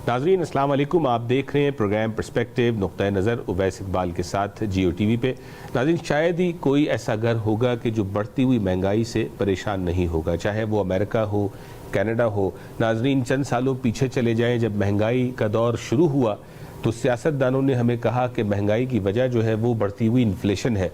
ناظرین السلام علیکم، آپ دیکھ رہے ہیں پروگرام پرسپیکٹیو نقطۂ نظر اویس اقبال کے ساتھ جیو ٹی وی پہ۔ ناظرین شاید ہی کوئی ایسا گھر ہوگا کہ جو بڑھتی ہوئی مہنگائی سے پریشان نہیں ہوگا، چاہے وہ امریکہ ہو، کینیڈا ہو۔ ناظرین چند سالوں پیچھے چلے جائیں، جب مہنگائی کا دور شروع ہوا تو سیاستدانوں نے ہمیں کہا کہ مہنگائی کی وجہ جو ہے وہ بڑھتی ہوئی انفلیشن ہے۔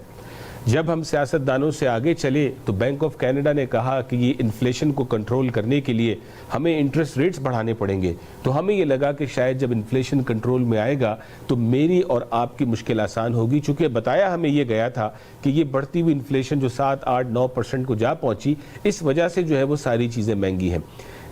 جب ہم سیاستدانوں سے آگے چلے تو بینک آف کینیڈا نے کہا کہ یہ انفلیشن کو کنٹرول کرنے کے لیے ہمیں انٹرسٹ ریٹس بڑھانے پڑیں گے، تو ہمیں یہ لگا کہ شاید جب انفلیشن کنٹرول میں آئے گا تو میری اور آپ کی مشکل آسان ہوگی، چونکہ بتایا ہمیں یہ گیا تھا کہ یہ بڑھتی ہوئی انفلیشن جو 7-8-9% کو جا پہنچی، اس وجہ سے جو ہے وہ ساری چیزیں مہنگی ہیں۔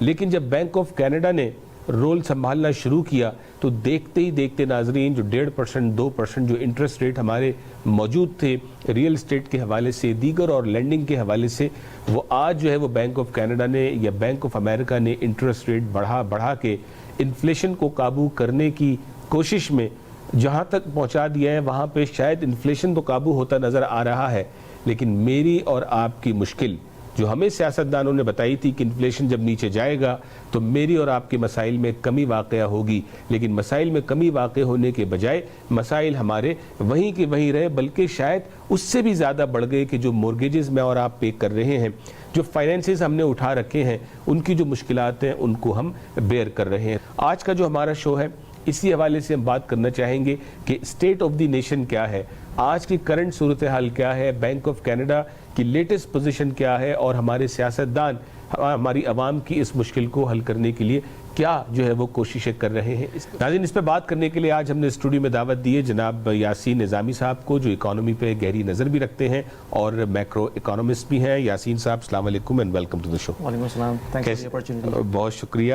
لیکن جب بینک آف کینیڈا نے رول سنبھالنا شروع کیا تو دیکھتے ہی دیکھتے ناظرین جو 1.5% 2% جو انٹرسٹ ریٹ ہمارے موجود تھے ریئل اسٹیٹ کے حوالے سے، دیگر اور لینڈنگ کے حوالے سے، وہ آج جو ہے وہ بینک آف کینیڈا نے یا بینک آف امریکہ نے انٹرسٹ ریٹ بڑھا کے انفلیشن کو قابو کرنے کی کوشش میں جہاں تک پہنچا دیا ہے، وہاں پہ شاید انفلیشن تو قابو ہوتا نظر آ رہا ہے، لیکن میری اور آپ کی مشکل جو ہمیں سیاستدانوں نے بتائی تھی کہ انفلیشن جب نیچے جائے گا تو میری اور آپ کے مسائل میں کمی واقع ہوگی، لیکن مسائل میں کمی واقع ہونے کے بجائے مسائل ہمارے وہیں کے وہیں رہے، بلکہ شاید اس سے بھی زیادہ بڑھ گئے کہ جو مورگیجز میں اور آپ پے کر رہے ہیں، جو فائنینسز ہم نے اٹھا رکھے ہیں، ان کی جو مشکلات ہیں ان کو ہم بیئر کر رہے ہیں۔ آج کا جو ہمارا شو ہے اسی حوالے سے ہم بات کرنا چاہیں گے کہ اسٹیٹ آف دی نیشن کیا ہے، آج کی کرنٹ صورتحال کیا ہے، بینک آف کینیڈا کی لیٹسٹ پوزیشن کیا ہے، اور ہمارے سیاستدان ہماری عوام کی اس مشکل کو حل کرنے کے لیے کیا جو ہے وہ کوششیں کر رہے ہیں۔ ناظرین اس پہ بات کرنے کے لیے آج ہم نے اسٹوڈیو میں دعوت دی ہے جناب یاسین نظامی صاحب کو، جو اکانومی پہ گہری نظر بھی رکھتے ہیں اور میکرو اکانومسٹ بھی ہیں۔ یاسین صاحب السلام علیکم اینڈ ویلکم ٹو دی شو۔ وعلیکم السلام، thank you for the opportunity. بہت شکریہ۔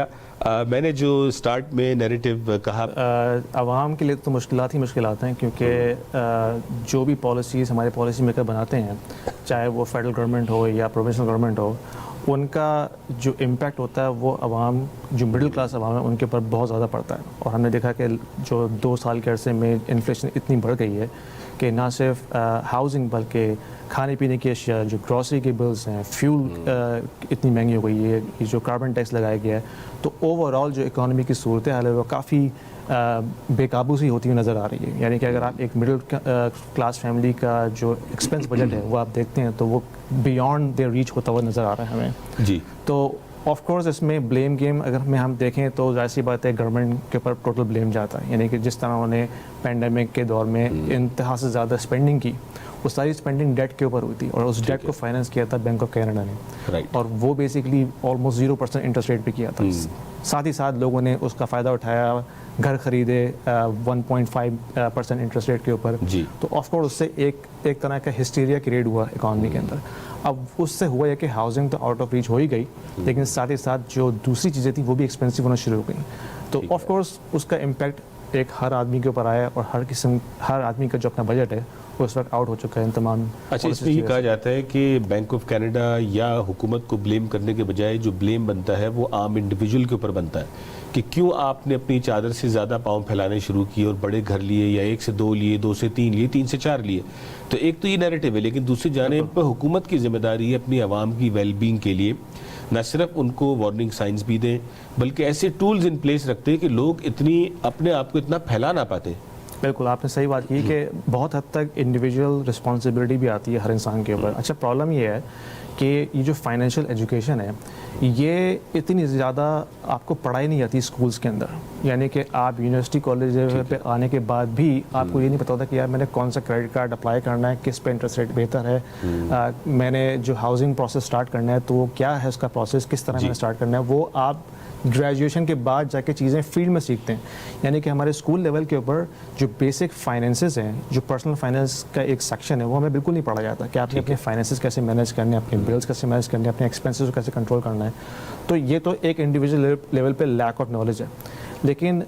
میں نے جو سٹارٹ میں نیریٹو کہا، عوام کے لیے تو مشکلات ہی مشکلات ہیں، کیونکہ جو بھی پالیسیز ہمارے پالیسی میکر بناتے ہیں، چاہے وہ فیڈرل گورنمنٹ ہو یا پروونشنل گورنمنٹ ہو، ان کا جو امپیکٹ ہوتا ہے وہ عوام، جو مڈل کلاس عوام ہے ان کے اوپر بہت زیادہ پڑتا ہے۔ اور ہم نے دیکھا کہ جو 2 سال کے عرصے میں انفلیشن اتنی بڑھ گئی ہے کہ نہ صرف ہاؤسنگ بلکہ کھانے پینے کی اشیاء، جو گروسری کے بلز ہیں، فیول اتنی مہنگی ہو گئی ہے، جو کاربن ٹیکس لگایا گیا ہے، تو اوور آل جو اکانومی کی صورتحال ہے وہ کافی بے قابو سی ہوتی ہوئی نظر آ رہی ہے۔ یعنی کہ اگر آپ ایک مڈل کلاس فیملی کا جو ایکسپینس بجٹ ہے وہ آپ دیکھتے ہیں تو وہ بیانڈ دیر ریچ ہوتا ہوا نظر آ رہا ہے ہمیں۔ جی تو آف کورس اس میں بلیم گیم اگر ہم دیکھیں تو ظاہر سی بات ہے گورنمنٹ کے اوپر ٹوٹل بلیم جاتا ہے۔ یعنی کہ جس طرح انہوں نے پینڈیمک کے دور میں انتہا سے زیادہ اسپینڈنگ کی، وہ ساری اسپینڈنگ ڈیٹ کے اوپر ہوئی تھی، اور اس ڈیٹ کو فائنینس کیا تھا بینک آف کینیڈا نے، اور وہ بیسکلی آلموسٹ 0% انٹرسٹ ریٹ پہ کیا تھا۔ ساتھ ہی ساتھ لوگوں نے اس کا فائدہ اٹھایا، گھر خریدے 1.5% انٹرسٹ ریٹ کے اوپر، تو آف کورس اس سے ایک طرح کا ہسٹیریا کریٹ ہوا اکانومی کے اندر۔ اب اس سے ہوا ہے کہ ہاؤسنگ تو آؤٹ آف ریچ ہو ہی گئی، لیکن ساتھ ہی ساتھ جو دوسری چیزیں تھیں وہ بھی ایکسپینسو ہونا شروع ہو گئیں، تو آف کورس اس کا امپیکٹ ایک ہر آدمی کے اوپر آیا، اور ہر آدمی کا جو اپنا بجٹ ہے وہ اس وقت آؤٹ ہو چکا ہے ان تمام۔ اچھا، اس میں یہ کہا جاتا ہے کہ بینک آف کینیڈا یا حکومت کو بلیم کرنے کے بجائے جو بلیم بنتا ہے وہ عام انڈیویجول کے اوپر بنتا ہے کہ کیوں آپ نے اپنی چادر سے زیادہ پاؤں پھیلانے شروع کیے اور بڑے گھر لیے، یا 1 سے 2 لیے، 2 سے 3 لیے، 3 سے 4 لیے۔ تو ایک تو یہ نیریٹو ہے، لیکن دوسری جانب پہ حکومت کی ذمہ داری ہے اپنی عوام کی ویل بینگ کے لیے نہ صرف ان کو وارننگ سائنس بھی دیں، بلکہ ایسے ٹولز ان پلیس رکھتے کہ لوگ اپنے آپ کو اتنا پھیلا نہ پاتے۔ بالکل آپ نے صحیح بات کی کہ بہت حد تک انڈیویجول رسپانسبلٹی بھی آتی ہے ہر انسان کے اوپر۔ اچھا پرابلم یہ ہے کہ یہ جو فائنینشیل ایجوکیشن ہے یہ اتنی زیادہ آپ کو پڑھائی نہیں جاتی اسکولس کے اندر، یعنی کہ آپ یونیورسٹی کالج پہ آنے کے بعد بھی آپ کو یہ نہیں پتا ہوتا کہ یار میں نے کون سا کریڈٹ کارڈ اپلائی کرنا ہے، کس پہ انٹرسٹ ریٹ بہتر ہے، میں نے جو ہاؤسنگ پروسیس اسٹارٹ کرنا ہے تو وہ کیا ہے، اس کا پروسیس کس طرح میں اسٹارٹ کرنا ہے، وہ آپ گریجویشن کے بعد جا کے چیزیں فیلڈ میں سیکھتے ہیں۔ یعنی کہ ہمارے اسکول لیول کے اوپر جو بیسک فائنینسز ہیں، جو پرسنل فائنینس کا ایک سیکشن ہے، وہ ہمیں بالکل نہیں پڑھا جاتا کہ آپ نے اپنے فائنینسز کیسے مینیج کرنے ہیں، اپنے بلز کیسے مینیج کرنے ہیں، اپنے ایکسپینسز کو کیسے کنٹرول کرنا ہے۔ تو یہ تو ایک انڈیویجول لیول پہ لیک آف نالج ہے، لیکن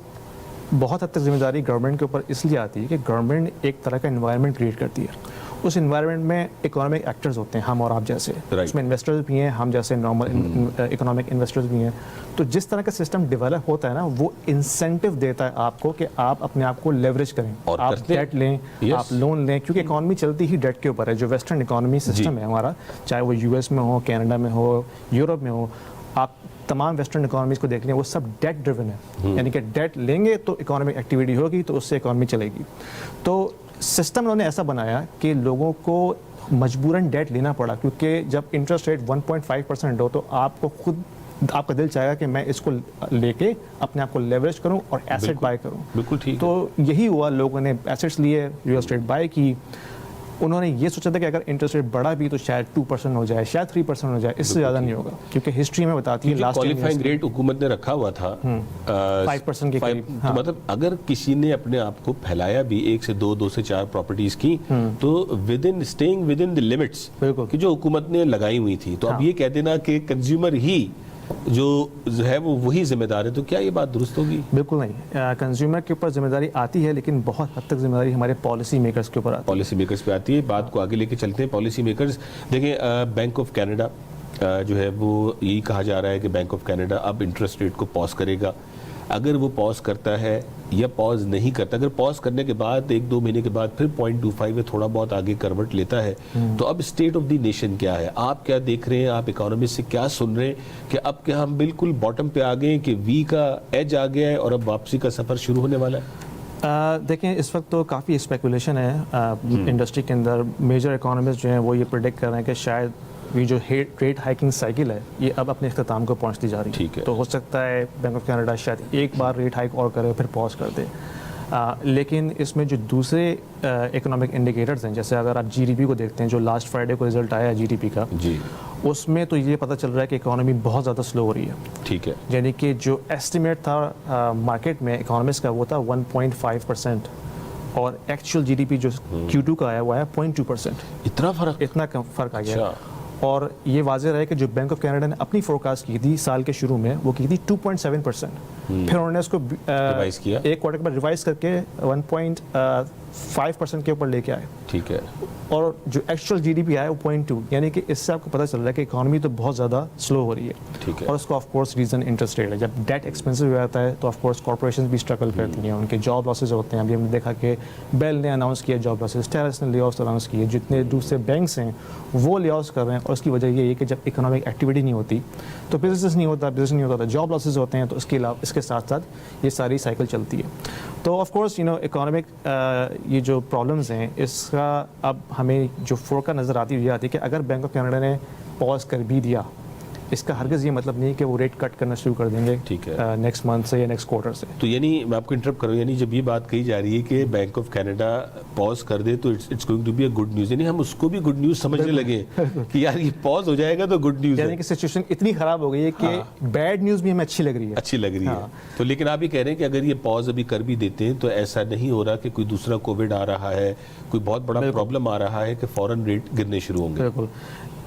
بہت حد تک ذمہ داری گورنمنٹ کے اوپر اس لیے آتی ہے کہ گورنمنٹ ایک طرح کا انوائرمنٹ کریٹ کرتی ہے۔ اس انوائرمنٹ میں اکنامک ایکٹرز ہوتے ہیں، ہم اور آپ جیسے، اس میں انویسٹرز بھی ہیں، ہم جیسے نارمل اکنامک انویسٹرز بھی ہیں۔ تو جس طرح کا سسٹم ڈیولپ ہوتا ہے نا، وہ انسینٹیو دیتا ہے آپ کو کہ آپ اپنے آپ کو لیوریج کریں، آپ ڈیٹ لیں، آپ لون لیں، کیونکہ اکانومی چلتی ہی ڈیٹ کے اوپر ہے۔ جو ویسٹرن اکانومی سسٹم ہے ہمارا، چاہے وہ US میں ہو، کینیڈا میں ہو، یورپ میں ہو، آپ تمام ویسٹرن اکانومیز کو دیکھ لیں وہ سب ڈیٹ ڈریون ہے, یعنی کہ ڈیٹ لیں گے تو اکانومک ایکٹیویٹی ہوگی تو اس سے اکانومی چلے گی. تو سسٹم انہوں نے ایسا بنایا کہ لوگوں کو مجبوراً ڈیٹ لینا پڑا, کیونکہ جب انٹرسٹ ریٹ 1.5% ہو تو آپ کو خود آپ کا دل چاہے گا کہ میں اس کو لے کے اپنے آپ کو لیوریج کروں اور ایسٹ بائی کروں. بالکل ٹھیک. تو یہی ہوا, لوگوں نے ایسٹس لیے, ریئل اسٹیٹ بائی کی. انہوں نے یہ سوچا تھا کہ اگر انٹرسٹ ریٹ بڑھا بھی تو شاید 2% ہو جائے, شاید 3% ہو جائے, اس سے زیادہ نہیں ہوگا, کیونکہ ہسٹری میں بتاتی ہے لاسٹ کوالیفائنگ ریٹ حکومت نے رکھا ہوا تھا 5% کے قریب. مطلب اگر کسی نے اپنے آپ کو پھیلایا بھی 1 سے 2 سے 4 پراپرٹیز کی تو staying with in the limits کہ جو حکومت نے لگائی ہوئی تھی, تو اب یہ کہہ دینا کہ کنزیومر ہی جو ہے وہ وہی ذمہ دار ہے, تو کیا یہ بات درست ہوگی؟ بالکل نہیں. کنزیومر کے اوپر ذمہ داری آتی ہے, لیکن بہت حد تک ذمہ داری ہمارے پالیسی میکرز کے اوپر آتی ہے. پالیسی میکرز پہ آتی ہے. بات کو آگے لے کے چلتے ہیں. پالیسی میکرز دیکھیں, بینک آف کینیڈا جو ہے وہ یہی کہا جا رہا ہے کہ بینک آف کینیڈا اب انٹرسٹ ریٹ کو پاز کرے گا. اگر وہ پاز کرتا ہے یا پاز نہیں کرتا, اگر پاز کرنے کے بعد 1-2 مہینے کے بعد پھر 0.25 تھوڑا بہت آگے کروٹ لیتا ہے, تو اب اسٹیٹ آف دی نیشن کیا ہے؟ آپ کیا دیکھ رہے ہیں؟ آپ اکانومسٹ سے کیا سن رہے ہیں کہ اب کیا ہم بالکل باٹم پہ آ گئے ہیں کہ وی کا ایج آ گیا ہے اور اب واپسی کا سفر شروع ہونے والا ہے؟ دیکھیں اس وقت تو کافی اسپیکولیشن ہے انڈسٹری کے اندر. میجر اکانومسٹ جو ہیں وہ یہ پریڈکٹ کر رہے ہیں کہ شاید یہ جو ریٹ ہائکنگ سائیکل ہے یہ اب اپنے اختتام کو پہنچتی جا رہی ہے. تو ہو سکتا ہے بینک آف کینیڈا شاید ایک بار ریٹ ہائک اور کرے پھر پاز کر دے. لیکن اس میں جو دوسرے اکنامک انڈیکیٹرز ہیں, جیسے اگر آپ جی ڈی پی کو دیکھتے ہیں, جو لاسٹ فرائیڈے کو رزلٹ آیا ہے جی ڈی پی کا, اس میں تو یہ پتہ چل رہا ہے کہ اکانومی بہت زیادہ سلو ہو رہی ہے. ٹھیک ہے. یعنی کہ جو ایسٹیمیٹ تھا مارکیٹ میں اکانومسٹ کا وہ تھا 1.5%, اور ایکچوئل جی ڈی پی جو Q2 کا آیا وہ آیا 0.2%. اتنا فرق آ گیا. اور یہ واضح رہا ہے کہ جو بینک آف کینیڈا نے اپنی فورکاسٹ کی تھی سال کے شروع میں وہ کی تھی 2.7%, پھر انہوں نے اس کو ایک کوارٹر کے بعد ریوائز کر کے 1.5% کے اوپر لے کے آئے. ٹھیک ہے. اور جو ایکچوئل جی ڈی پی آیا وہ 0.2, یعنی کہ اس سے آپ کو پتہ چل رہا ہے کہ اکانومی تو بہت زیادہ سلو ہو رہی ہے. ٹھیک ہے. اور اس کو of course reason interest rate ہے. جب ڈیٹ ایکسپینسو ہو جاتا ہے تو آف کورس کارپوریشنز بھی اسٹرگل کرتی ہیں, ان کے جاب لاسز ہوتے ہیں. ابھی ہم نے دیکھا کہ بیل نے اناؤنس کیا جاب لاسز, ٹیرس نے لے آفس اناؤنس کیے, جتنے دوسرے بینکس ہیں وہ لے آفس کر رہے ہیں. اور اس کی وجہ یہ ہے کہ جب اکنامک ایکٹیویٹی نہیں ہوتی تو بزنس نہیں ہوتا, جاب لاسز ہوتے ہیں. تو اس کے علاوہ اس کے ساتھ ساتھ یہ ساری سائیکل چلتی ہے. تو آف کورس اکنامک یہ جو پرابلمز ہیں اس کا اب ہمیں جو فورکا نظر آتی ہوئی آتی ہے کہ اگر بینک آف کینیڈا نے پاز کر بھی دیا, اس کا ہرگز یہ مطلب نہیں کہ وہ ریٹ کٹ کرنا شروع کر دیں گے نیکسٹ منتھ سے یا نیکسٹ کوارٹر سے. تو یعنی میں آپ کو انٹرپٹ کروں, یعنی جب یہ بات کہی جا رہی ہے کہ بینک آف کینیڈا پاز کر دے تو it's going to be a good news, یعنی ہم اس کو بھی گڈ نیوز سمجھنے لگے کہ یار یہ پاز ہو جائے گا تو گڈ نیوز ہے. یعنی کہ سچویشن اتنی خراب ہو گئی ہے کہ بیڈ نیوز بھی ہمیں اچھی لگ رہی ہے. تو لیکن آپ یہ کہہ رہے ہیں کہ اگر یہ پاز ابھی کر بھی دیتے ہیں تو ایسا نہیں ہو رہا کہ کوئی دوسرا کووڈ آ رہا ہے, کوئی بہت بڑا پرابلم آ رہا ہے کہ فوراً ریٹ گرنے شروع ہوں گے. بالکل.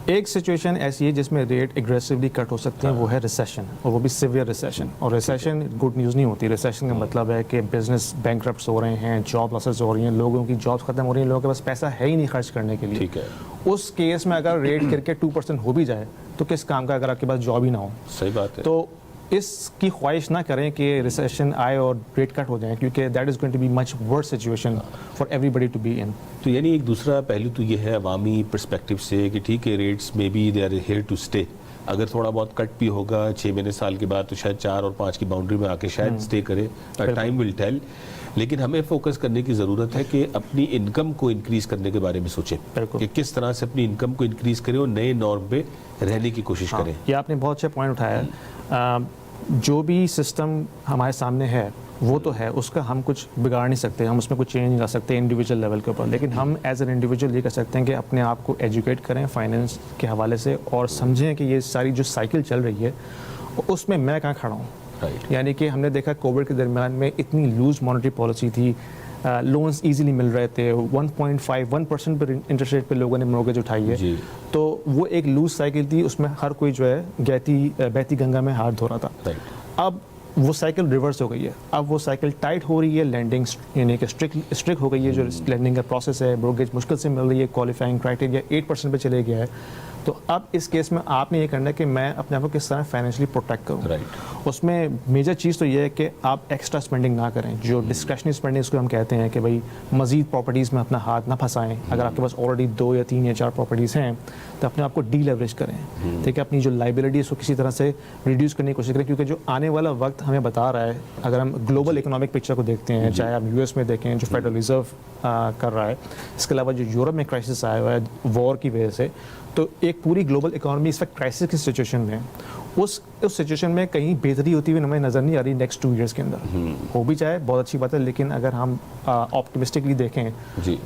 ایک سچویشن ایسی ہے جس میں ریٹ ایگریسولی کٹ ہو سکتے ہیں, وہ ہے ریسیشن, اور وہ بھی سیویئر ریسیشن. اور ریسیشن گڈ نیوز نہیں ہوتی. ریسیشن کا مطلب ہے کہ بزنس بینکرپٹس ہو رہے ہیں, جاب لاسز ہو رہی ہیں, لوگوں کی جابس ختم ہو رہی ہیں, لوگوں کے پاس پیسہ ہے ہی نہیں خرچ کرنے کے لیے. ٹھیک ہے. اس کیس میں اگر ریٹ کر کے 2% ہو بھی جائے تو کس کام کا, اگر آپ کے پاس جاب ہی نہ ہو. صحیح بات ہے. تو اس کی خواہش نہ کریں کہ ریسیشن آئے اور ریٹ کٹ ہو جائیں, کیونکہ that is going to be much worse situation for everybody to be in. تو یعنی ایک دوسرا پہلو تو یہ ہے عوامی پرسپیکٹو سے کہ ٹھیک ہے ریٹس میں be they are here to stay. اگر تھوڑا بہت کٹ بھی ہوگا 6 مہینے سال کے بعد تو شاید 4 اور 5 کی باؤنڈری میں آ کے شاید اسٹے کرے, ٹائم ول ٹیل. لیکن ہمیں فوکس کرنے کی ضرورت ہے کہ اپنی انکم کو انکریز کرنے کے بارے میں سوچیں کہ کس طرح سے اپنی انکم کو انکریز کریں اور نئے نارم پہ رہنے کی کوشش کریں. یہ آپ نے بہت اچھا پوائنٹ اٹھایا. جو بھی سسٹم ہمارے سامنے ہے وہ تو ہے, اس کا ہم کچھ بگاڑ نہیں سکتے, ہم اس میں کچھ چینج نہیں لا سکتے انڈیویجول لیول کے اوپر. لیکن ہم ایز این انڈیویجول یہ کر سکتے ہیں کہ اپنے آپ کو ایجوکیٹ کریں فائنینس کے حوالے سے, اور سمجھیں کہ یہ ساری جو سائیکل چل رہی ہے اس میں کہاں کھڑا ہوں. یعنی کہ ہم نے دیکھا کووڈ کے درمیان میں اتنی لوز مانیٹری پالیسی تھی, لونز ایزیلی مل رہے تھے, 1.5% پر انٹرسٹ ریٹ پہ لوگوں نے موگیج اٹھائی ہے. تو وہ ایک لوز سائیکل تھی, اس میں ہر کوئی جو ہے بہتی گنگا میں ہاتھ دھو رہا تھا. اب وہ سائیکل ریورس ہو گئی ہے, اب وہ سائیکل ٹائٹ ہو رہی ہے, لینڈنگ یعنی کہ اسٹرکٹ ہو گئی ہے, جو لینڈنگ کا پروسیس ہے, موگیج مشکل سے مل رہی ہے, کوالیفائنگ کرائٹیریا 8% پہ چلے گیا ہے. تو اب اس کیس میں آپ نے یہ کرنا ہے کہ میں اپنے آپ کو کس طرح فائنینشلی پروٹیکٹ کروں. اس میں میجر چیز تو یہ ہے کہ آپ ایکسٹرا اسپینڈنگ نہ کریں. جو ڈسکریشنری اسپینڈنگ اس کو ہم کہتے ہیں کہ بھائی مزید پراپرٹیز میں اپنا ہاتھ نہ پھنسائیں. اگر آپ کے پاس آلریڈی 2 یا 3 یا 4 پراپرٹیز ہیں تو اپنے آپ کو ڈی لیوریج کریں. ٹھیک ہے, اپنی جو لائبلٹی اس کو کسی طرح سے ریڈیوس کرنے کی کوشش کریں, کیونکہ جو آنے والا وقت ہمیں بتا رہا ہے, اگر ہم گلوبل اکنامک پکچر کو دیکھتے ہیں, چاہے آپ یو ایس میں دیکھیں جو فیڈرل ریزرو کر رہا ہے, اس کے علاوہ جو یورپ میں کرائسس آیا ہوا ہے وار کی وجہ سے, تو ایک پوری گلوبل اکانومی اس وقت کرائسس کی سچویشن میں, اس سچویشن میں کہیں بہتری ہوتی ہوئی ہمیں نظر نہیں آ رہی نیکسٹ 2 ایئرس کے اندر. ہو بھی جائے بہت اچھی بات ہے, لیکن اگر ہم آپٹمسٹکلی دیکھیں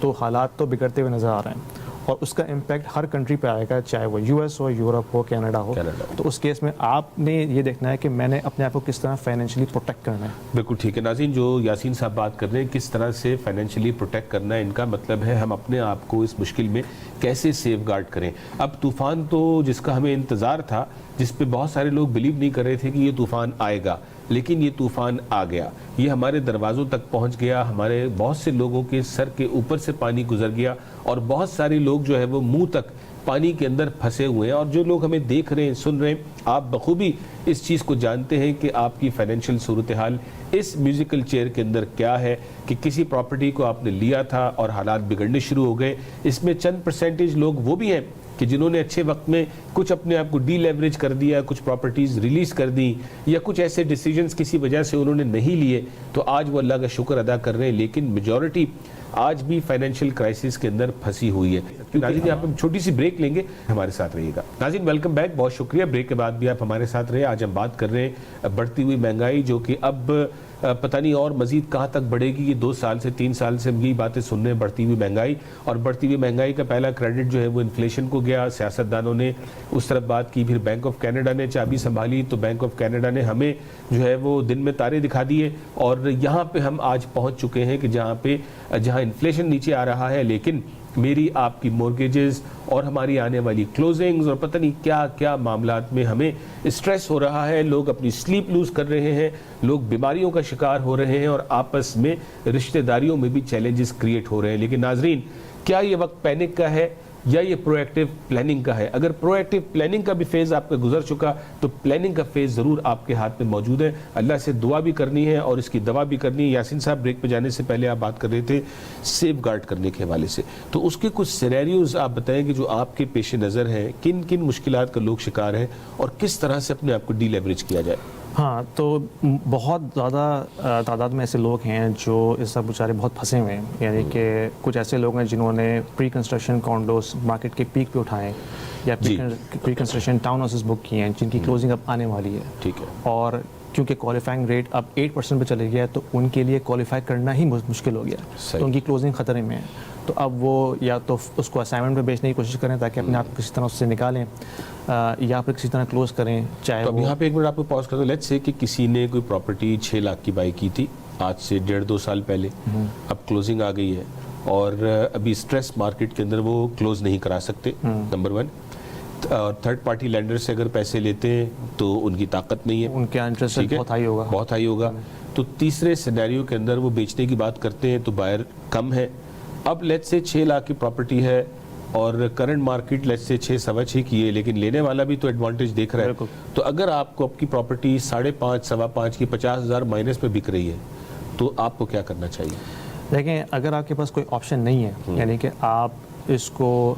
تو حالات تو بگڑتے ہوئے نظر آ رہے ہیں, اور اس کا امپیکٹ ہر کنٹری پہ آئے گا, چاہے وہ یو ایس ہو, یورپ ہو, کینیڈا ہو. تو اس کیس میں آپ نے یہ دیکھنا ہے کہ میں نے اپنے آپ کو کس طرح فائنینشلی پروٹیکٹ کرنا ہے. بالکل ٹھیک ہے. ناظرین, جو یاسین صاحب بات کر رہے ہیں کس طرح سے فائنینشلی پروٹیکٹ کرنا ہے, ان کا مطلب ہے ہم اپنے آپ کو اس مشکل میں کیسے سیف گارڈ کریں. اب طوفان تو جس کا ہمیں انتظار تھا, جس پہ بہت سارے لوگ بلیو نہیں کر رہے تھے کہ یہ طوفان آئے گا, لیکن یہ طوفان آ گیا, یہ ہمارے دروازوں تک پہنچ گیا, ہمارے بہت سے لوگوں کے سر کے اوپر سے پانی گزر گیا, اور بہت سارے لوگ جو ہے وہ منہ تک پانی کے اندر پھنسے ہوئے ہیں. اور جو لوگ ہمیں دیکھ رہے ہیں, سن رہے ہیں, آپ بخوبی اس چیز کو جانتے ہیں کہ آپ کی فائنینشیل صورتحال اس میوزیکل چیئر کے اندر کیا ہے, کہ کسی پراپرٹی کو آپ نے لیا تھا اور حالات بگڑنے شروع ہو گئے. اس میں چند پرسنٹیج لوگ وہ بھی ہیں کہ جنہوں نے اچھے وقت میں کچھ اپنے آپ کو ڈی لیوریج کر دیا, کچھ پراپرٹیز ریلیز کر دی, یا کچھ ایسے ڈیسیجنز کسی وجہ سے انہوں نے نہیں لیے, تو آج وہ اللہ کا شکر ادا کر رہے ہیں. لیکن میجورٹی آج بھی فائنینشیل کرائسس کے اندر پھنسی ہوئی ہے. ناظرین, یہاں پہ ہم چھوٹی سی بریک لیں گے, ہمارے ساتھ رہیے گا. ناظرین ویلکم بیک, بہت شکریہ, بریک کے بعد بھی آپ ہمارے ساتھ رہے. آج ہم بات کر رہے ہیں بڑھتی ہوئی مہنگائی, جو کہ اب پتہ نہیں اور مزید کہاں تک بڑھے گی. یہ 2 سال سے 3 سال سے ہم یہی باتیں سن رہے ہیں, بڑھتی ہوئی مہنگائی. اور بڑھتی ہوئی مہنگائی کا پہلا کریڈٹ جو ہے وہ انفلیشن کو گیا. سیاستدانوں نے اس طرف بات کی, پھر بینک آف کینیڈا نے چابی سنبھالی, تو بینک آف کینیڈا نے ہمیں جو ہے وہ دن میں تارے دکھا دیے, اور یہاں پہ ہم آج پہنچ چکے ہیں کہ جہاں انفلیشن نیچے آ رہا ہے, لیکن میری آپ کی مورگیجز اور ہماری آنے والی کلوزنگز اور پتہ نہیں کیا کیا معاملات میں ہمیں اسٹریس ہو رہا ہے. لوگ اپنی سلیپ لوز کر رہے ہیں, لوگ بیماریوں کا شکار ہو رہے ہیں, اور آپس میں رشتہ داریوں میں بھی چیلنجز کریٹ ہو رہے ہیں. لیکن ناظرین, کیا یہ وقت پینک کا ہے یا یہ پرو ایکٹیو پلاننگ کا ہے؟ اگر پرو ایکٹیو پلاننگ کا بھی فیز آپ کا گزر چکا, تو پلاننگ کا فیز ضرور آپ کے ہاتھ میں موجود ہے. اللہ سے دعا بھی کرنی ہے اور اس کی دوا بھی کرنی ہے. یاسین صاحب, بریک پہ جانے سے پہلے آپ بات کر رہے تھے سیف گارڈ کرنے کے حوالے سے, تو اس کے کچھ سینیریوز آپ بتائیں کہ جو آپ کے پیش نظر ہیں, کن کن مشکلات کا لوگ شکار ہیں, اور کس طرح سے اپنے آپ کو ڈی لیوریج کیا جائے. ہاں, تو بہت زیادہ تعداد میں ایسے لوگ ہیں جو اس سب بیچارے بہت پھنسے ہوئے ہیں. یعنی کہ کچھ ایسے لوگ ہیں جنہوں نے پری کنسٹرکشن کانڈوز مارکیٹ کے پیک پہ اٹھائے, یا پری کنسٹرکشن ٹاؤن ہاؤسز بک کیے ہیں جن کی کلوزنگ اب آنے والی ہے. ٹھیک ہے. اور کیونکہ کوالیفائنگ ریٹ اب 8% پہ چلے گیا ہے, تو ان کے لیے کوالیفائی کرنا ہی مشکل ہو گیا, تو ان کی کلوزنگ خطرے میں ہے. تو اب وہ یا تو اس کو اسائنمنٹ پہ بیچنے کی کوشش کریں تاکہ اپنے آپ کو کسی طرح اس سے نکالیں, یا پھر کسی طرح کلوز کریں. چاہے اب یہاں پہ ایک منٹ آپ کو پاز کر دو. لیٹس سے کہ کسی نے کوئی پراپرٹی 6 لاکھ کی بائی کی تھی آج سے 1.5-2 سال پہلے, اب کلوزنگ آ گئی ہے, اور ابھی اسٹریس مارکیٹ کے اندر وہ کلوز نہیں کرا سکتے, نمبر 1. اور تھرڈ پارٹی لینڈر سے اگر پیسے لیتے ہیں تو ان کی طاقت نہیں ہے, ان کا انٹرسٹ بہت ہائی ہوگا. تو تیسرے سینیریو کے اندر وہ بیچنے کی بات کرتے ہیں تو بائر کم ہے. اب لیٹس سے 6 لاکھ کی پراپرٹی ہے, اور کرنٹ مارکیٹ لیٹس سے 6-6.25 کی ہے, لیکن لینے والا بھی تو ایڈوانٹیج دیکھ رہا ہے. تو اگر آپ کو آپ کی پراپرٹی 5.5-5.25 کی 50,000 مائنس پہ بک رہی ہے, تو آپ کو کیا کرنا چاہیے؟ دیکھیں, اگر آپ کے پاس کوئی آپشن نہیں ہے, یعنی کہ آپ اس کو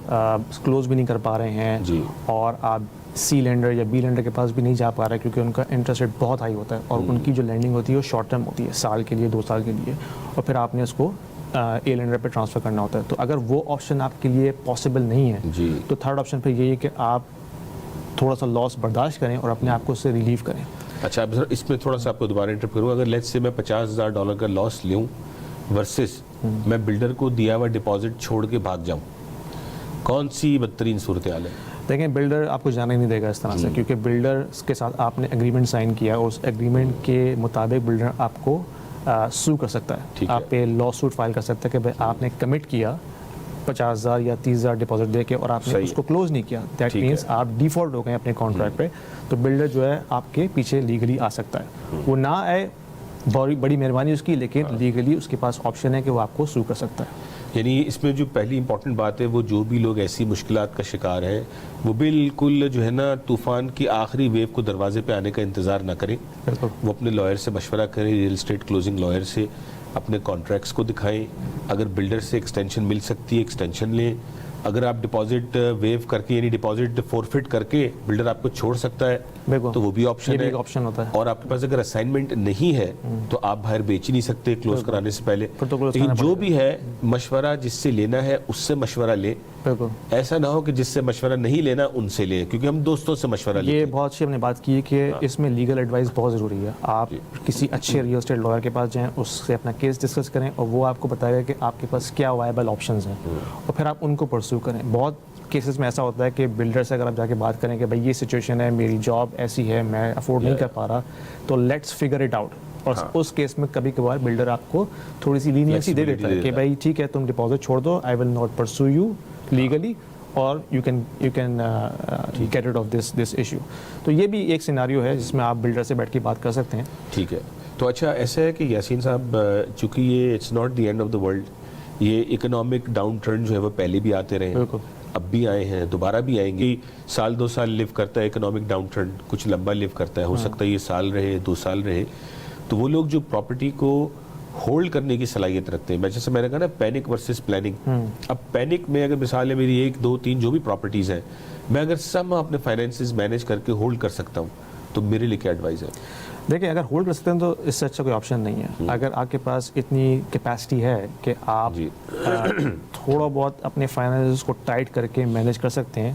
کلوز بھی نہیں کر پا رہے ہیں, اور آپ سی لینڈر یا بی لینڈر کے پاس بھی نہیں جا پا رہے کیونکہ ان کا انٹرسٹ ریٹ بہت ہائی ہوتا ہے, اور ان کی جو لینڈنگ ہوتی ہے وہ شارٹ ٹرم ہوتی ہے, سال کے لیے 2 سال کے لیے, اور پھر آپ نے اس کو اے لینڈر پہ ٹرانسفر کرنا ہوتا ہے. تو اگر وہ آپشن آپ کے لیے پاسبل نہیں ہے, تو تھرڈ آپشن پہ یہی ہے کہ آپ تھوڑا سا لاس برداشت کریں اور اپنے آپ کو اس سے ریلیو کریں. اچھا, اس میں تھوڑا سا آپ کو دوبارہ انٹرپٹ کروں. اگر لیٹس سے میں $50,000 کا لاس لوں ورسز میں بلڈر کو دیا ہوا ڈپازٹ چھوڑ کے بھاگ جاؤں, کون سی بدترین صورتحال ہے؟ دیکھیں, بلڈر آپ کو جانے نہیں دے گا اس طرح سے, کیونکہ بلڈر کے ساتھ آپ نے ایگریمنٹ سائن کیا, اور اس ایگریمنٹ کے مطابق بلڈر آپ کو سو کر سکتا ہے, آپ پہ لا سوٹ فائل کر سکتا ہے کہ بھائی آپ نے کمٹ کیا 50,000 یا 30,000 ڈپازٹ دے کے, اور آپ نے اس کو کلوز نہیں کیا. دیٹ مینس آپ ڈیفالٹ ہو گئے اپنے کانٹریکٹ پہ, تو بلڈر جو ہے آپ کے پیچھے لیگلی آ سکتا ہے. وہ نہ آئے, بڑی مہربانی اس کی, لیکن لیگلی اس کے پاس آپشن ہے کہ وہ آپ کو سو کر سکتا ہے. یعنی اس میں جو پہلی امپورٹنٹ بات ہے وہ جو بھی لوگ ایسی مشکلات کا شکار ہیں وہ بالکل جو ہے نا طوفان کی آخری ویو کو دروازے پہ آنے کا انتظار نہ کریں. وہ اپنے لائر سے مشورہ کریں, ریئل اسٹیٹ کلوزنگ لائر سے اپنے کانٹریکٹس کو دکھائیں. اگر بلڈر سے ایکسٹینشن مل سکتی ہے ایکسٹینشن لیں. اگر آپ ڈپازٹ ویو کر کے یعنی ڈپازٹ فورفٹ کر کے بلڈر آپ کو چھوڑ سکتا ہے تو وہ بھی آپشن ہے. آپشن ہوتا ہے. اور آپ کے پاس اگر اسائنمنٹ نہیں ہے تو آپ باہر بیچ ہی نہیں سکتے کلوز کرانے سے پہلے. لیکن جو بھی ہے مشورہ جس سے لینا ہے اس سے مشورہ لیں. ایسا نہ ہو کہ جس سے مشورہ نہیں لینا ان سے لیں, کیونکہ ہم دوستوں سے مشورہ لیتے ہیں. یہ بہت اچھی ہم نے بات کی ہے کہ اس میں لیگل ایڈوائس بہت ضروری ہے. آپ کسی اچھے ریئل اسٹیٹ لائر کے پاس جائیں, اس سے اپنا کیس ڈسکس کریں اور وہ آپ کو بتائے گا کہ آپ کے پاس کیا وائبل آپشنز ہیں اور پھر آپ ان کو پرسو کریں. بہت کیسز میں ایسا ہوتا ہے کہ بلڈر سے اگر آپ جا کے بات کریں کہ بھائی یہ سچویشن ہے, میری جاب ایسی ہے, میں افورڈ نہیں کر پا رہا, تو لیٹس فگر اٹ آؤٹ. اور اس کیس میں کبھی کبھار بلڈر آپ کو تھوڑی سی لینینسی دے دیتا ہے کہ بھائی ٹھیک ہے تم ڈپازٹ چھوڑ دو, I will not pursue you legally اور you can get rid of this issue. تو یہ بھی ایک سیناریو ہے جس میں آپ بلڈر سے بیٹھ کے بات کر سکتے ہیں. ٹھیک ہے. تو اچھا ایسا ہے کہ یاسین صاحب چونکہ یہ it's not the end of the world, یہ اکنامک ڈاؤن ٹرن جو ہے وہ پہلے بھی آتے رہے ہیں, اب بھی آئے ہیں, دوبارہ بھی آئیں گے. سال 2 سال لیو کرتا ہے اکنامک ڈاؤن ٹرن, کچھ لمبا لیو کرتا ہے, ہو سکتا ہے یہ سال رہے 2 سال رہے. تو وہ لوگ جو پراپرٹی کو ہولڈ کرنے کی صلاحیت رکھتے ہیں, جیسے میں نے کہا نا پینک ورسز پلاننگ. اب پینک میں اگر مثال ہے میری 1 2 3 جو بھی پراپرٹیز ہیں, میں اگر سب اپنے فائنینسز مینیج کر کے ہولڈ کر سکتا ہوں تو میرے لیے کیا ایڈوائز ہے؟ دیکھیں اگر ہولڈ کر سکتے ہیں تو اس سے اچھا کوئی آپشن نہیں ہے. اگر آپ کے پاس اتنی کیپیسٹی ہے کہ آپ تھوڑا بہت اپنے فائنینسز کو ٹائٹ کر کے مینیج کر سکتے ہیں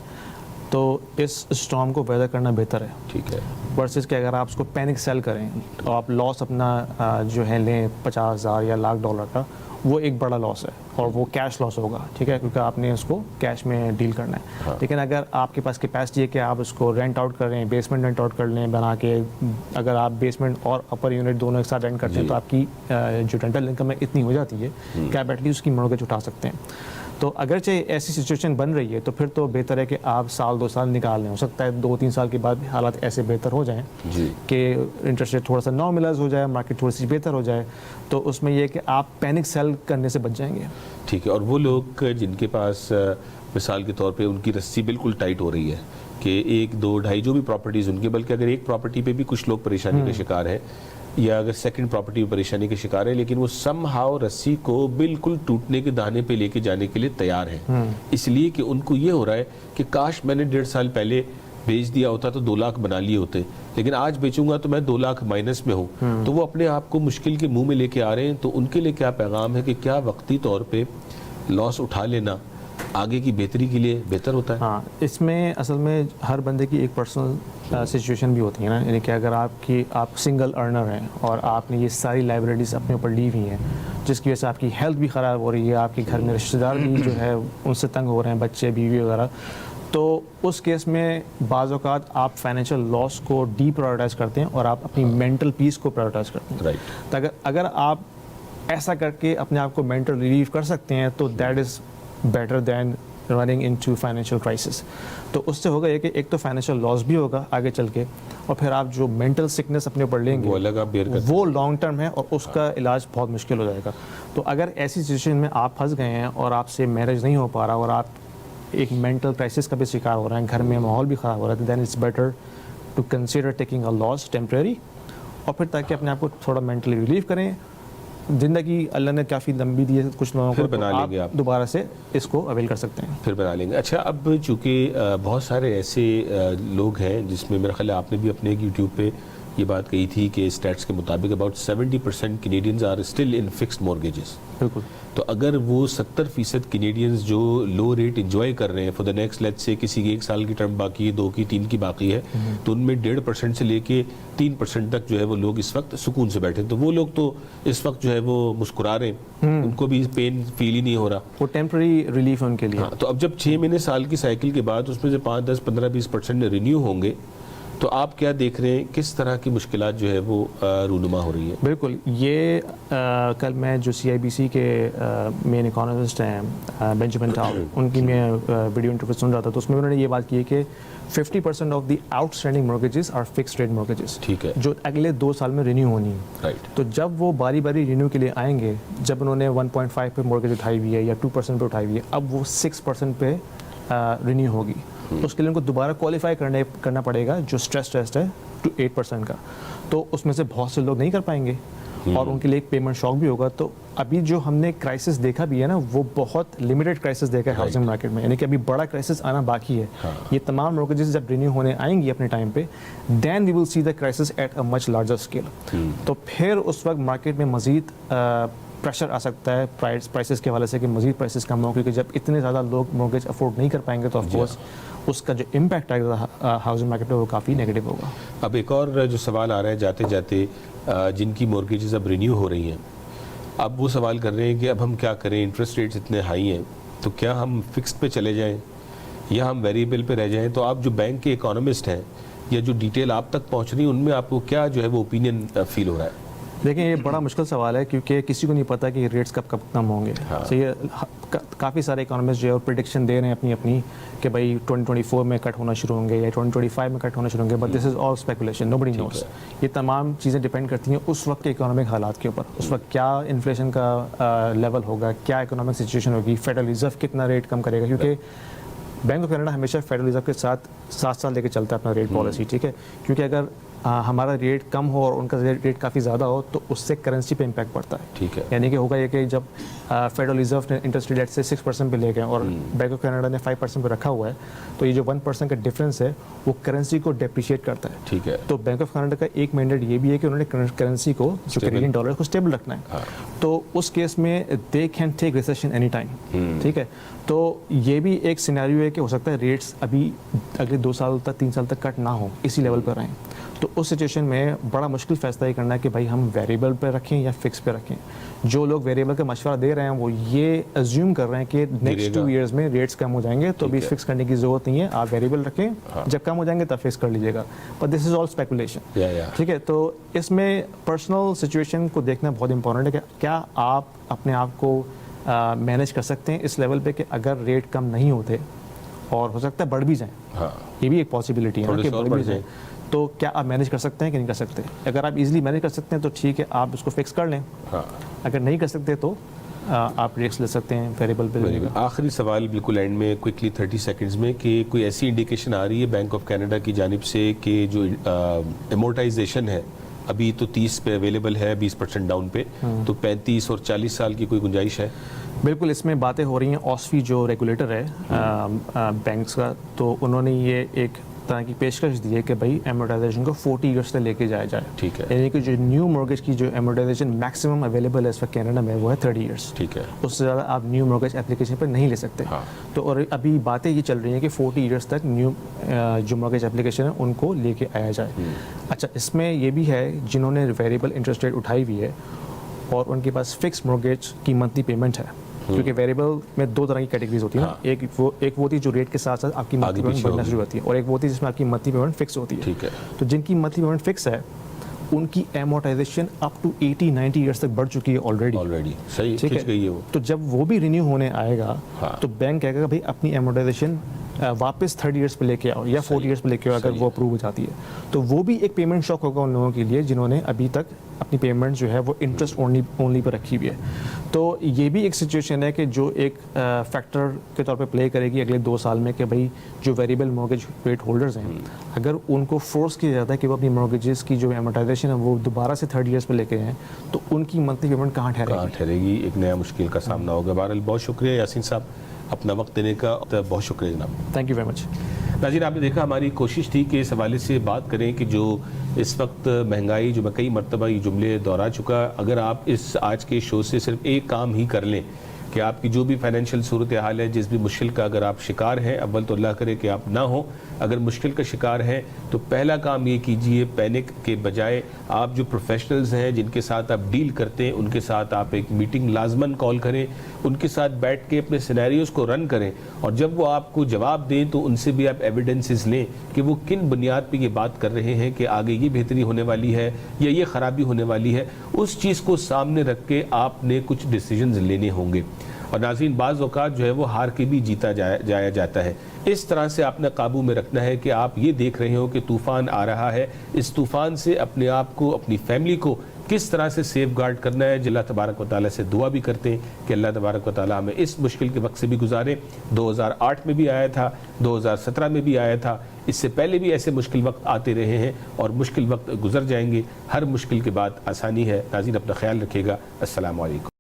تو اس اسٹارم کو ویدر کرنا بہتر ہے. ٹھیک ہے. ورسز کہ اگر آپ اس کو پینک سیل کریں تو آپ لاس اپنا جو ہے لیں $50,000 یا $1,00,000 کا, وہ ایک بڑا لاس ہے اور وہ کیش لاس ہوگا. ٹھیک ہے, کیونکہ آپ نے اس کو کیش میں ڈیل کرنا ہے. لیکن اگر آپ کے پاس کیپیسٹی ہے کہ آپ اس کو رینٹ آؤٹ کر لیں, بیسمنٹ رینٹ آؤٹ کر لیں بنا کے, اگر آپ بیسمنٹ اور اپر یونٹ دونوں ایک ساتھ رینٹ کرتے ہیں تو آپ کی جو رینٹل انکم ہے اتنی ہو جاتی ہے کہ آپ ایٹ لیسٹ اس کی مورگیج اٹھا سکتے ہیں. تو اگرچہ ایسی سچویشن بن رہی ہے تو پھر تو بہتر ہے کہ آپ 1 2 سال نکال لیں. ہو سکتا ہے 2 3 سال کے بعد حالات ایسے بہتر ہو جائیں کہ انٹرسٹ ریٹ تھوڑا سا نارملائز ہو جائے, مارکیٹ تھوڑی سی بہتر ہو جائے, تو اس میں یہ ہے کہ آپ پینک سیل کرنے سے بچ جائیں گے. ٹھیک ہے. اور وہ لوگ جن کے پاس مثال کے طور پہ ان کی رسی بالکل ٹائٹ ہو رہی ہے کہ 1 2 2.5 جو بھی پراپرٹیز ان کے, بلکہ اگر ایک پراپرٹی پہ بھی کچھ لوگ پریشانی کا شکار ہیں یا اگر سیکنڈ پراپرٹی پہ پریشانی کے شکار ہے, لیکن وہ سم ہاؤ رسی کو بالکل ٹوٹنے کے دانے پہ لے کے جانے کے لیے تیار ہیں, اس لیے کہ ان کو یہ ہو رہا ہے کہ کاش میں نے 1.5 سال پہلے بیچ دیا ہوتا تو 2 لاکھ بنا لیے ہوتے, لیکن آج بیچوں گا تو میں 2 لاکھ مائنس میں ہوں. تو وہ اپنے آپ کو مشکل کے منہ میں لے کے آ رہے ہیں. تو ان کے لیے کیا پیغام ہے کہ کیا وقتی طور پہ لاس اٹھا لینا آگے کی بہتری کے لیے بہتر ہوتا ہے؟ ہاں, اس میں اصل میں ہر بندے کی ایک پرسنل سچویشن بھی ہوتی ہے نا. یعنی کہ اگر آپ سنگل ارنر ہیں اور آپ نے یہ ساری لائبلٹیز اپنے اوپر لی ہوئی ہیں جس کی وجہ سے آپ کی ہیلتھ بھی خراب ہو رہی ہے, آپ کے گھر میں رشتہ دار بھی جو ہے ان سے تنگ ہو رہے ہیں, بچے بیوی وغیرہ, تو اس کیس میں بعض اوقات آپ فائنینشیل لاس کو ڈی پرائورٹائز کرتے ہیں اور آپ اپنی مینٹل پیس کو پرائورٹائز کرتے ہیں. تو اگر آپ ایسا کر کے اپنے آپ کو مینٹل ریلیف کر سکتے ہیں تو that is better than running into financial crisis. تو اس سے ہوگا یہ کہ ایک تو فائنینشیل لاس بھی ہوگا آگے چل کے, اور پھر آپ جو مینٹل سکنس اپنے اوپر لیں گے وہ لانگ ٹرم ہے اور اس کا علاج بہت مشکل ہو جائے گا. تو اگر ایسی سچویشن میں آپ پھنس گئے ہیں اور آپ سے میرج نہیں ہو پا رہا اور آپ ایک مینٹل کرائسس کا بھی شکار ہو رہے ہیں, گھر میں ماحول بھی خراب ہو رہا ہے, then it's better to consider taking a loss temporary, اور پھر تاکہ اپنے آپ کو تھوڑا مینٹلی ریلیف کریں. زندگی اللہ نے کافی لمبی دی ہے کچھ لوگوں کو, بنا لیں گے آپ دوبارہ سے اس کو اویل کر سکتے ہیں, پھر بنا لیں گے. اچھا, اب چونکہ بہت سارے ایسے لوگ ہیں جس میں میرا خیال ہے آپ نے بھی اپنے یوٹیوب پہ یہ بات کہی تھی کہ اسٹیٹس کے مطابق about 70% Canadians are still in fixed mortgages. بالکل. تو اگر وہ 70% کینیڈینز جو لو ریٹ انجوائے کر رہے ہیں for the next let's say کسی کی 1 سال کی ٹرم باقی ہے, 2 کی 3 کی باقی ہے, تو ان میں 1.5% سے لے کے 3% تک جو ہے وہ لوگ اس وقت سکون سے بیٹھے ہیں. تو وہ لوگ تو اس وقت جو ہے وہ مسکرا رہے ہیں, ان کو بھی پین فیل ہی نہیں ہو رہا, وہ ٹیمپرری ریلیف ہے ان کے لیے. تو اب جب 6 مہینے سال کی سائیکل کے بعد اس میں سے 5 10 15 20% رینیو ہوں گے تو آپ کیا دیکھ رہے ہیں کس طرح کی مشکلات جو ہے وہ رونما ہو رہی ہے؟ بالکل، یہ کل میں جو CIBC کے مین اکانومسٹ ہیں بینجمن ٹاؤ، ان کی میں ویڈیو انٹرویو سن رہا تھا، تو اس میں انہوں نے یہ بات کی ہے کہ 50% of the outstanding mortgages are fixed rate mortgages, ٹھیک ہے، جو اگلے 2 سال میں رینیو ہونی ہے. رائٹ. تو جب وہ باری باری رینیو کے لیے آئیں گے، جب انہوں نے 1.5 پہ مورگیج اٹھائی ہوئی ہے یا 2% پہ اٹھائی ہوئی ہے، اب وہ 6% پہ رینیو ہوگی. اس کے لیے ان کو دوبارہ کوالیفائی کرنا پڑے گا جو اسٹریس ٹیسٹ ہے 8% کا. تو اس میں سے بہت سے لوگ نہیں کر پائیں گے اور ان کے لیے ایک پیمنٹ شاک بھی ہوگا. تو ابھی جو ہم نے کرائسس دیکھا بھی ہے نا، وہ بہت لمیٹڈ کرائسس دیکھا ہے ہاؤسنگ مارکیٹ میں، یعنی کہ ابھی بڑا کرائسس آنا باقی ہے. یہ تمام مورگیجز جب رینیو ہونے آئیں گی اپنے ٹائم پہ، then we will see the crisis at a much larger scale. تو پھر اس وقت مارکیٹ میں مزید پریشر آ سکتا ہے پرائسز کے حوالے سے کہ مزید پرائسز کم ہوں، کیونکہ جب اتنے زیادہ لوگ مورگیج افورڈ نہیں کر پائیں گے تو آف کورس اس کا جو امپیکٹ آئے گا ہاؤسنگ مارکیٹ پہ وہ کافی نیگیٹو ہوگا. اب ایک اور جو سوال آ رہا ہے جاتے جاتے، جن کی مورگیجز اب رینیو ہو رہی ہیں، اب وہ سوال کر رہے ہیں کہ اب ہم کیا کریں، انٹرسٹ ریٹس اتنے ہائی ہیں، تو کیا ہم فکسڈ پہ چلے جائیں یا ہم ویریبل پہ رہ جائیں؟ تو آپ جو بینک کے اکانومسٹ ہیں یا جو ڈیٹیل آپ تک پہنچ رہی ہیں، ان میں آپ کو کیا جو ہے وہ اوپینین فیل ہو رہا ہے؟ دیکھیں، یہ بڑا مشکل سوال ہے کیونکہ کسی کو نہیں پتا کہ ریٹس کب کم ہوں گے. کافی سارے اکانومسٹ جو ہے پریڈکشن دے رہے ہیں اپنی کہ بھائی 2024 میں کٹ ہونا شروع ہوں گے یا 2025 میں کٹ ہونا شروع ہوں گے، but this is all speculation, nobody knows. یہ تمام چیزیں ڈیپینڈ کرتی ہیں اس وقت کے اکنامک حالات کے اوپر. اس وقت کیا انفلیشن کا لیول ہوگا، کیا اکنامک سچویشن ہوگی، فیڈرل ریزرو کتنا ریٹ کم کرے گا، کیونکہ بینک آف کینیڈا ہمیشہ فیڈرل ریزرو کے ساتھ 7 سال لے کے چلتا ہے اپنا ریٹ پالیسی. ٹھیک ہے، کیونکہ اگر ہمارا ریٹ کم ہو اور ان کا ریٹ کافی زیادہ ہو تو اس سے کرنسی پہ امپیکٹ پڑتا ہے. ٹھیک ہے، یعنی کہ ہوگا یہ کہ جب فیڈرل ریزرو نے انٹرسٹ ریٹ سے 6% پہ لے گئے اور بینک آف کینیڈا نے 5% پہ رکھا ہوا ہے، تو یہ جو 1% کا ڈفرینس ہے وہ کرنسی کو ڈیپریشیٹ کرتا ہے. ٹھیک ہے. تو بینک آف کینیڈا کا ایک مینڈیٹ یہ بھی ہے کہ انہوں نے کرنسی کو، جو کینیڈین ڈالر کو، اسٹیبل رکھنا ہے. تو اس کیس میں they can take recession any time. ٹھیک ہے، تو یہ بھی ایک سینیریو ہے کہ ہو سکتا ہے ریٹس ابھی اگلے 2 سال تک 3 سال تک کٹ نہ ہوں، اسی لیول پر رہیں. تو اس سچویشن میں بڑا مشکل فیصلہ یہ کرنا ہے کہ بھائی ہم ویریبل پہ رکھیں یا فکس پہ رکھیں. جو لوگ ویریبل کا مشورہ دے رہے ہیں وہ یہ ازیوم کر رہے ہیں کہ نیکسٹ 2 ایئرز میں ریٹس کم ہو جائیں گے، تو ابھی فکس کرنے کی ضرورت نہیں ہے، آپ ویریبل رکھیں، جب کم ہو جائیں گے تب فکس کر لیجیے گا. But this is all speculation. ٹھیک ہے، تو اس میں پرسنل سچویشن کو دیکھنا بہت امپورٹنٹ ہے کہ کیا آپ اپنے آپ کو مینیج کر سکتے ہیں اس لیول پہ کہ اگر ریٹ کم نہیں ہوتے اور ہو سکتا ہے بڑھ بھی جائیں، یہ بھی ایک پاسبلٹی ہے کہ بڑھ بھی جائیں، تو کیا آپ مینیج کر سکتے ہیں کہ نہیں کر سکتے؟ اگر آپ ایزیلی مینیج کر سکتے ہیں تو ٹھیک ہے، آپ اس کو فکس کر لیں. اگر نہیں کر سکتے تو آپ ریسک لے سکتے ہیں ویریبل پہ. آخری سوال بالکل اینڈ میں کوئکلی 30 سیکنڈز میں، کہ کوئی ایسی انڈیکیشن آ رہی ہے بینک آف کینیڈا کی جانب سے کہ جو ایمورٹائزیشن ہے ابھی تو 30 پہ اویلیبل ہے 20% ڈاؤن پہ، تو 35 اور 40 سال کی کوئی گنجائش ہے؟ بالکل، اس میں باتیں ہو رہی ہیں. OSFI جو ریگولیٹر ہے بینکس کا، تو انہوں نے یہ ایک طرح کی پیشکش دی ہے کہ بھائی ایمورٹائزیشن کو 40 ایئرس تک لے کے جایا جائے. ٹھیک ہے، یعنی کہ جو نیو مورگیج کی جو ایمورٹائزیشن میکسیمم اویلیبل ہے اس وقت کینیڈا میں وہ ہے 30 ایئرس. ٹھیک ہے، اس سے زیادہ آپ نیو مورگیج اپلیکیشن پر نہیں لے سکتے. تو اور ابھی باتیں یہ چل رہی ہیں کہ 40 ایئرس تک نیو جو مورگیج اپلیکیشن ہے ان کو لے کے آیا جائے. اچھا، اس میں یہ بھی ہے جنہوں نے ویریبل انٹرسٹ ریٹ اٹھائی ہوئی ہے اور ان کے پاس فکس مورگیج کی منتھلی پیمنٹ ہے، کیونکہ ویریبل میں 2 طرح کی کیٹیگریز ہوتی ہیں نا. ایک وہ ہوتی ہے جو ریٹ کے ساتھ ساتھ آپ کی منتھلی پیمنٹ بڑھنا شروع ہوتی ہے، اور ایک وہ ہوتی ہے جس میں آپ کی منتھلی پیمنٹ فکس ہوتی ہے. ٹھیک ہے، تو جن کی منتھلی پیمنٹ فکس ہے ان کی ایمورٹائزیشن اپ ٹو 80-90 ایئرس تک بڑھ چکی ہے آلریڈی. صحیح، کھنچ گئی ہے وہ. تو جب وہ بھی رینیو ہونے آئے گا تو بینک کہے گا بھائی اپنی ایمورٹائزیشن واپس 30 ایئرس پہ لے کے آؤ یا 40 ایئرس پہ لے کے آؤ اگر وہ اپروو ہو جاتی ہے. تو وہ بھی ایک پیمنٹ شاک ہوگا ان لوگوں کے لیے جنہوں نے ابھی تک اپنی پیمنٹ جو ہے وہ انٹرسٹ اونلی پہ رکھی ہوئی ہے. تو یہ بھی ایک سچویشن ہے کہ جو ایک فیکٹر کے طور پہ پلے کرے گی اگلے 2 سال میں کہ بھائی جو ویریبل مورگیج ریٹ ہولڈرز ہیں اگر ان کو فورس کیا جاتا ہے کہ وہ اپنی مورگیجز کی جو ایمورٹائزیشن ہے وہ دوبارہ سے 30 ایئرس پہ لے کے آئیں تو ان کی منتھلی پیمنٹ کہاں ٹھہرے گی؟ ایک نیا مشکل کا سامنا ہوگا. بہرحال بہت شکریہ یاسین صاحب اپنا وقت دینے کا، بہت شکریہ جناب. Thank you very much. ناظرین، آپ نے دیکھا ہماری کوشش تھی کہ اس حوالے سے بات کریں کہ جو اس وقت مہنگائی، جو میں کئی مرتبہ یہ جملے دہرا چکا، اگر آپ اس آج کے شو سے صرف ایک کام ہی کر لیں کہ آپ کی جو بھی فائنینشیل صورتحال ہے، جس بھی مشکل کا اگر آپ شکار ہیں، اول تو اللہ کرے کہ آپ نہ ہوں، اگر مشکل کا شکار ہیں تو پہلا کام یہ کیجئے، پینک کے بجائے آپ جو پروفیشنلز ہیں جن کے ساتھ آپ ڈیل کرتے ہیں ان کے ساتھ آپ ایک میٹنگ لازماً کال کریں، ان کے ساتھ بیٹھ کے اپنے سینیریوز کو رن کریں، اور جب وہ آپ کو جواب دیں تو ان سے بھی آپ ایویڈنسز لیں کہ وہ کن بنیاد پہ یہ بات کر رہے ہیں کہ آگے یہ بہتری ہونے والی ہے یا یہ خرابی ہونے والی ہے۔ اس چیز کو سامنے رکھ کے آپ نے کچھ ڈیسیجنز لینے ہوں گے۔ اور ناظرین، بعض اوقات جو ہے وہ ہار کے بھی جیتا جایا جاتا ہے۔ اس طرح سے آپ نے قابو میں رکھنا ہے کہ آپ یہ دیکھ رہے ہو کہ طوفان آ رہا ہے، اس طوفان سے اپنے آپ کو، اپنی فیملی کو کس طرح سے سیف گارڈ کرنا ہے۔ اللہ تبارک و تعالیٰ سے دعا بھی کرتے ہیں کہ اللہ تبارک و تعالیٰ ہمیں اس مشکل کے وقت سے بھی گزارے۔ 2008 میں بھی آیا تھا، 2017 میں بھی آیا تھا، اس سے پہلے بھی ایسے مشکل وقت آتے رہے ہیں اور مشکل وقت گزر جائیں گے۔ ہر مشکل کے بعد آسانی ہے۔ ناظرین، اپنا خیال رکھیے گا۔ السلام علیکم۔